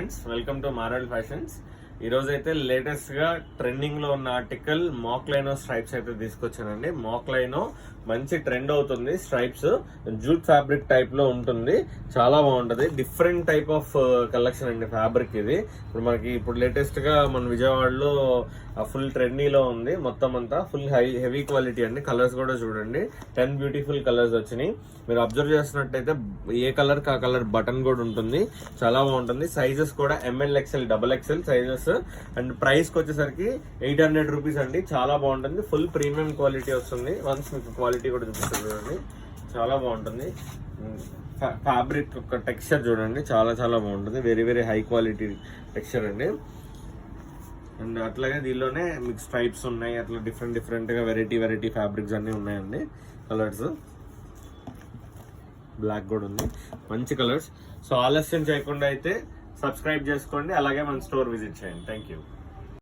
Welcome to moral fashions. ఈ రోజు అయితే లేటెస్ట్ గా ట్రెండింగ్ లో ఉన్న ఆర్టికల్ మాక్లైనో స్ట్రైప్స్ అయితే తీసుకొచ్చానండి. మాక్లైనో మంచి ట్రెండ్ అవుతుంది. స్ట్రైప్స్ జూట్ ఫ్యాబ్రిక్ టైప్ లో ఉంటుంది, చాలా బాగుంటది. డిఫరెంట్ టైప్ ఆఫ్ కలెక్షన్ అండి ఫ్యాబ్రిక్ ఇది. ఇప్పుడు లేటెస్ట్ గా మన విజయవాడలో ఫుల్ ట్రెండీలో ఉంది. మొత్తం అంతా ఫుల్ హెవీ క్వాలిటీ అండి. కలర్స్ కూడా చూడండి, 10 బ్యూటిఫుల్ కలర్స్ వచ్చినాయి. మీరు అబ్జర్వ్ చేస్తున్నట్టయితే ఏ కలర్ కి ఆ కలర్ బటన్ కూడా ఉంటుంది, చాలా బాగుంటుంది. సైజెస్ కూడా ML, XL, XXL sizes. And price కి వచ్చేసరికి 800 రూపీస్ అండి. చాలా బాగుంటుంది, ఫుల్ ప్రీమియం క్వాలిటీ వస్తుంది. వన్స్ మీకు క్వాలిటీ కూడా చూపిస్తుంది చూడండి, చాలా బాగుంటుంది. ఫ్యాబ్రిక్ యొక్క టెక్స్చర్ చూడండి, చాలా చాలా బాగుంటుంది. Very very high quality texture అండి. అండ్ అట్లాగే దీనిలోనే మీకు స్ట్రైప్స్ ఉన్నాయి, అట్లా డిఫరెంట్ గా వెరైటీ ఫ్యాబ్రిక్స్ అన్ని ఉన్నాయండి. కలర్స్ బ్లాక్ కూడా ఉంది, మంచి కలర్స్. సో ఆలస్యం చేయకుండా అయితే సబ్స్క్రైబ్ చేసుకోండి, అలాగే మన స్టోర్ విజిట్ చేయండి. Thank you.